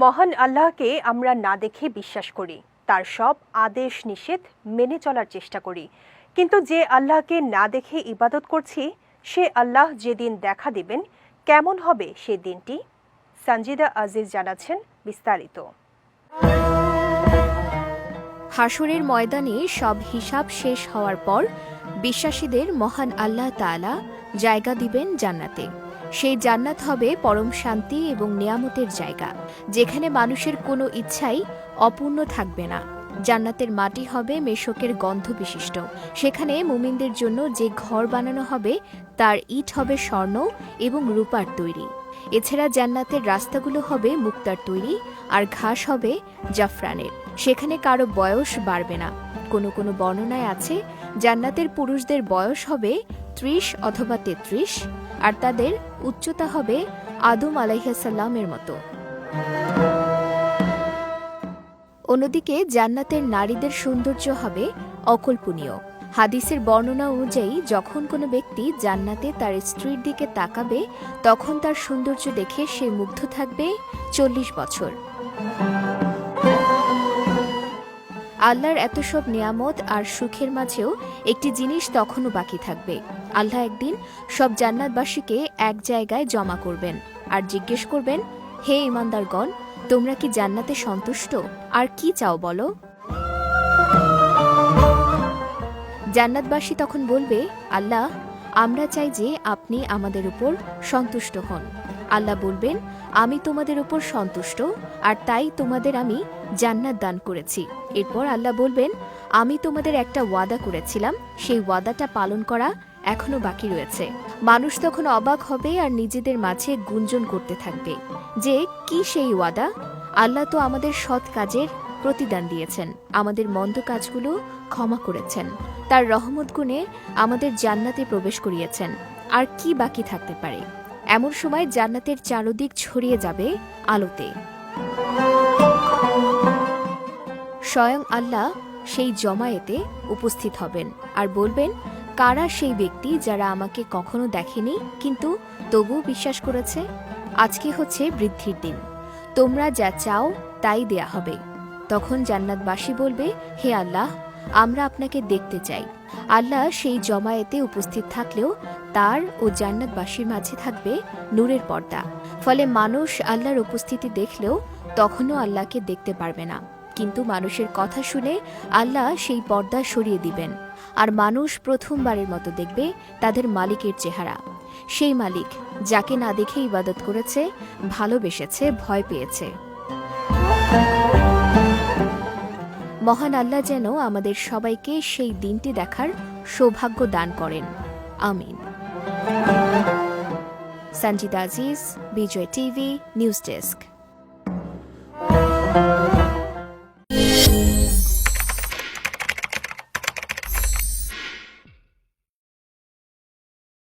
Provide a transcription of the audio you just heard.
মহান আল্লাহকে আমরা না দেখে বিশ্বাস করি, তার সব আদেশ নিষেধ মেনে চলার চেষ্টা করি। কিন্তু যে আল্লাহকে না দেখে ইবাদত করছি, সে আল্লাহ যেদিন দেখা দিবেন, কেমন হবে সে দিনটি? সঞ্জিদা আজিজ জানাচ্ছেন বিস্তারিত। হাসরের ময়দানে সব হিসাব শেষ হওয়ার পর বিশ্বাসীদের মহান আল্লাহ তাআলা জায়গা দিবেন জান্নাতে। সেই জান্নাত হবে পরম শান্তি এবং নিয়ামতের জায়গা, যেখানে মানুষের কোনো ইচ্ছাই অপূর্ণ থাকবে না। জান্নাতের মাটি হবে মেশকের গন্ধ বিশিষ্ট। সেখানে মুমিনদের জন্য যে ঘর বানানো হবে তার ইট হবে স্বর্ণ এবং রূপার তৈরি। এছাড়া জান্নাতের রাস্তাগুলো হবে মুক্তার তৈরি, আর ঘাস হবে জাফরানের। সেখানে কারো বয়স বাড়বে না। কোনো কোনো বর্ণনায় আছে জান্নাতের পুরুষদের বয়স হবে ৩০ অথবা ৩৩, আর তাদের উচ্চতা হবে আদম আলাইহিস সালামের মতো। অন্যদিকে জান্নাতের নারীদের সৌন্দর্য হবে অকল্পনীয়। হাদিসের বর্ণনা অনুযায়ী যখন কোনো ব্যক্তি জান্নাতে তার স্ত্রীর দিকে তাকাবে, তখন তার সৌন্দর্য দেখে সে মুগ্ধ থাকবে ৪০ বছর। আল্লাহর এত সব নিয়ামত আর সুখের মাঝেও একটি জিনিস তখনও বাকি থাকবে। আল্লাহ একদিন সব জান্নাতবাসীকে এক জায়গায় জমা করবেন আর জিজ্ঞেস করবেন, হে ঈমানদারগণ, তোমরা কি জান্নাতে সন্তুষ্ট? আর কি চাও বলো? জান্নাতবাসী তখন বলবে, আল্লাহ, আমরা চাই যে আপনি আমাদের উপর সন্তুষ্ট হন। আল্লাহ বলবেন, আমি তোমাদের উপর সন্তুষ্ট, আর তাই তোমাদের আমি জান্নাত দান করেছি। এরপর আল্লাহ বলবেন, আমি তোমাদের একটা ওয়াদা করেছিলাম, সেই ওয়াদাটা পালন করা এখনো বাকি রয়েছে। মানুষ তখন অবাক হবে আর নিজেদের মাঝে গুঞ্জন করতে থাকবে যে কি সেই ওয়াদা? আল্লাহ তো আমাদের সৎ কাজের প্রতিদান দিয়েছেন, আমাদের মন্দ কাজগুলো ক্ষমা করেছেন, তার রহমত গুণে আমাদের জান্নাতে প্রবেশ করিয়েছেন। আর কি বাকি থাকতে পারে? এমন সময় জান্নাতের চারদিক ছড়িয়ে যাবে আলোতে। স্বয়ং আল্লাহ সেই জমায়েতে উপস্থিত হবেন আর বলবেন, কারা সেই ব্যক্তি যারা আমাকে কখনো দেখেনি কিন্তু তবুও বিশ্বাস করেছে? আজকে হচ্ছে বৃদ্ধির দিন, তোমরা যা চাও তাই দেয়া হবে। তখন জান্নাতবাসী বলবে, হে আল্লাহ, আমরা আপনাকে দেখতে চাই। আল্লাহ সেই জমায়েতে উপস্থিত থাকলেও তার ও জান্নাতবাসীর মাঝে থাকবে নূরের পর্দা। ফলে মানুষ আল্লাহর উপস্থিতি দেখলেও তখনও আল্লাহকে দেখতে পারবে না। কিন্তু মানুষের কথা শুনে আল্লাহ সেই পর্দা সরিয়ে দিবেন, আর মানুষ প্রথমবারের মতো দেখবে তাদের মালিকের চেহারা। সেই মালিক যাকে না দেখে ইবাদত করেছে, ভালোবেসেছে, ভয় পেয়েছে। মহান আল্লাহ যেন আমাদের সবাইকে সেই দিনটি দেখার সৌভাগ্য দান করেন। আমিন। সঞ্জিদা আজিজ, বিজয় টিভি, নিউজ ডেস্ক।